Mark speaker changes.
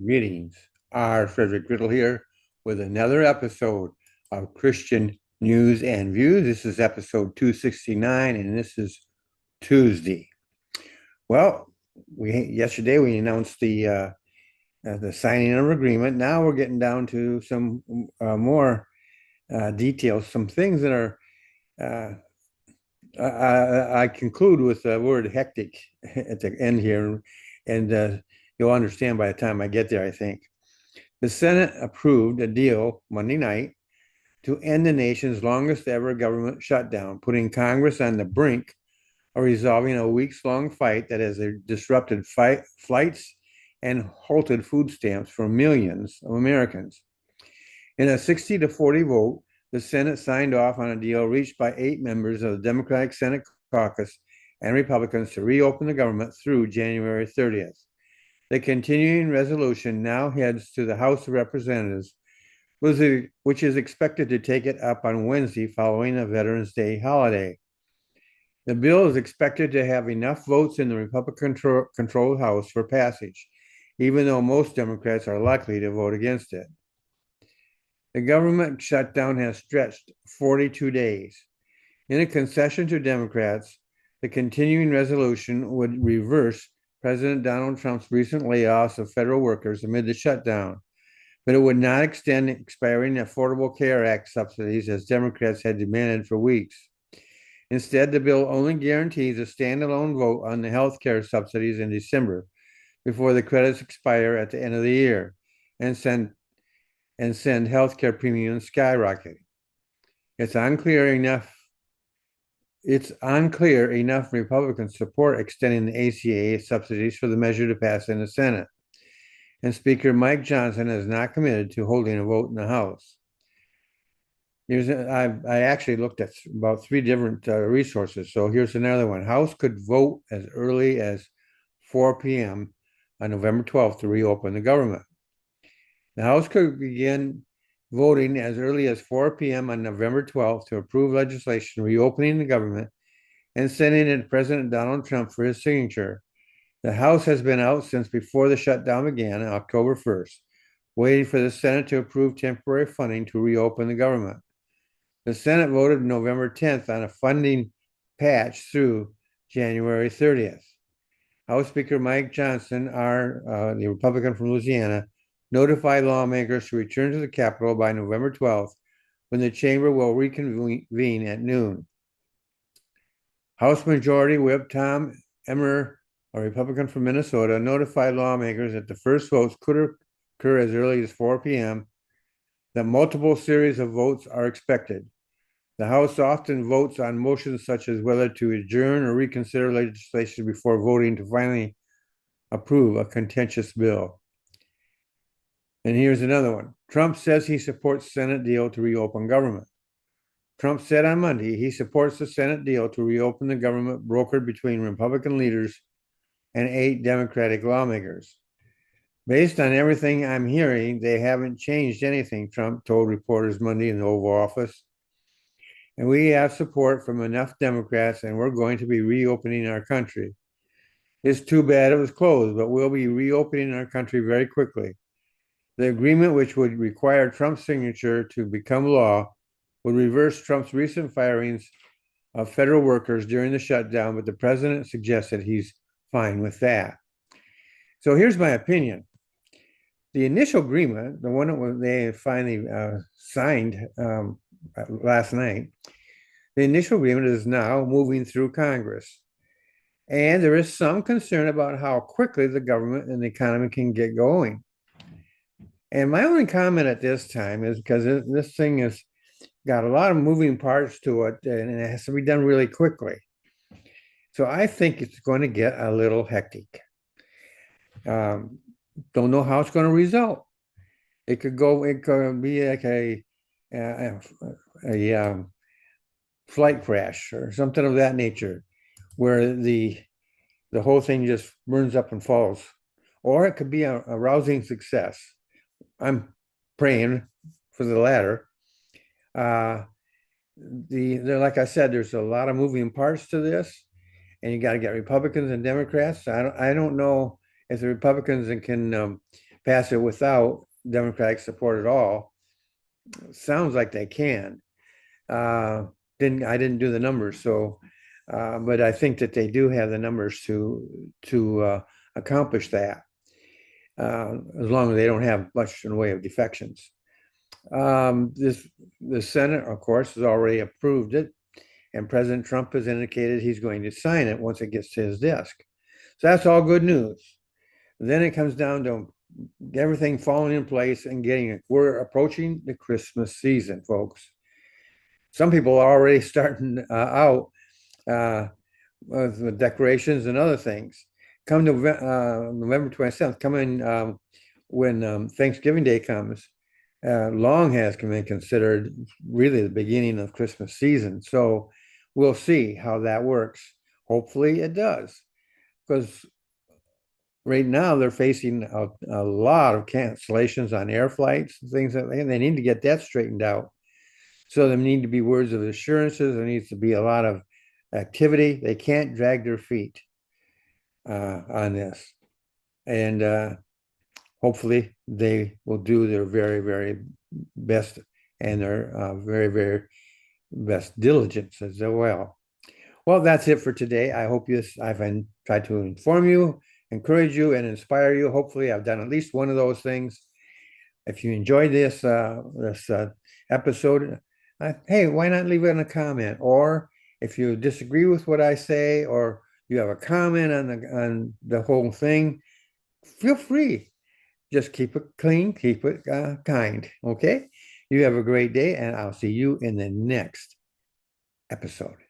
Speaker 1: Greetings. R. Frederick Riddle here with another episode of Christian News and Views. This is episode 269, and this is Tuesday. Well, yesterday we announced the signing of agreement. Now we're getting down to some more details, some things that are. Uh, I conclude with the word hectic at the end here, and you'll understand by the time I get there, I think. The Senate approved a deal Monday night to end the nation's longest ever government shutdown, putting Congress on the brink of resolving a weeks long fight that has disrupted flights and halted food stamps for millions of Americans. In a 60 to 40 vote, the Senate signed off on a deal reached by 8 members of the Democratic Senate caucus and Republicans to reopen the government through January 30th. The continuing resolution now heads to the House of Representatives, which is expected to take it up on Wednesday following a Veterans Day holiday. The bill is expected to have enough votes in the Republican-controlled House for passage, even though most Democrats are likely to vote against it. The government shutdown has stretched 42 days. In a concession to Democrats, the continuing resolution would reverse President Donald Trump's recent layoffs of federal workers amid the shutdown, but it would not extend expiring Affordable Care Act subsidies as Democrats had demanded for weeks. Instead, the bill only guarantees a standalone vote on the health care subsidies in December before the credits expire at the end of the year and send healthcare premiums skyrocketing. It's unclear enough Republicans support extending the ACA subsidies for the measure to pass in the Senate. And Speaker Mike Johnson has not committed to holding a vote in the House. I actually looked at about 3 different resources. So here's another one. House could vote as early as 4 p.m. on November 12th to reopen the government. The House could begin voting as early as 4 p.m. on November 12th to approve legislation reopening the government and sending it to President Donald Trump for his signature. The House has been out since before the shutdown began on October 1st, waiting for the Senate to approve temporary funding to reopen the government. The Senate voted November 10th on a funding patch through January 30th. House Speaker Mike Johnson, the Republican from Louisiana, notified lawmakers to return to the Capitol by November 12th, when the chamber will reconvene at noon. House Majority Whip Tom Emmer, a Republican from Minnesota, notified lawmakers that the first votes could occur as early as 4 p.m., that multiple series of votes are expected. The House often votes on motions such as whether to adjourn or reconsider legislation before voting to finally approve a contentious bill. And here's another one. Trump says he supports Senate deal to reopen government. Trump said on Monday he supports the Senate deal to reopen the government brokered between Republican leaders and 8 Democratic lawmakers. Based on everything I'm hearing, they haven't changed anything, Trump told reporters Monday in the Oval Office. And we have support from enough Democrats, and we're going to be reopening our country. It's too bad it was closed, but we'll be reopening our country very quickly. The agreement, which would require Trump's signature to become law, would reverse Trump's recent firings of federal workers during the shutdown, but the president suggested he's fine with that. So here's my opinion. The initial agreement, the one that they finally signed last night, the initial agreement is now moving through Congress. And there is some concern about how quickly the government and the economy can get going. And my only comment at this time is because this thing has got a lot of moving parts to it, and it has to be done really quickly. So I think it's going to get a little hectic. Don't know how it's going to result. It could be like a flight crash or something of that nature, where the whole thing just burns up and falls, or it could be a rousing success. I'm praying for the latter. Like I said, there's a lot of moving parts to this, and you got to get Republicans and Democrats. I don't know if the Republicans can pass it without Democratic support at all. Sounds like they can. I didn't do the numbers, so but I think that they do have the numbers to accomplish that, as long as they don't have much in the way of defections. The Senate, of course, has already approved it, and President Trump has indicated he's going to sign it once it gets to his desk. So that's all good news. Then it comes down to everything falling in place and getting it. We're approaching the Christmas season, folks. Some people are already starting out with decorations and other things. Come to November 27th, come in when Thanksgiving Day comes. Long has been considered really the beginning of Christmas season. So we'll see how that works. Hopefully it does, because right now they're facing a lot of cancellations on air flights and things like that. They need to get that straightened out. So there need to be words of assurances. There needs to be a lot of activity. They can't drag their feet on this. And hopefully they will do their very, very best and their very, very best diligence as well. Well, that's it for today. I hope I've tried to inform you, encourage you, and inspire you. Hopefully I've done at least one of those things. If you enjoyed this episode, hey, why not leave it in a comment? Or if you disagree with what I say, or you have a comment on the whole thing, feel free. Just keep it clean, keep it kind. Okay. You have a great day, and I'll see you in the next episode.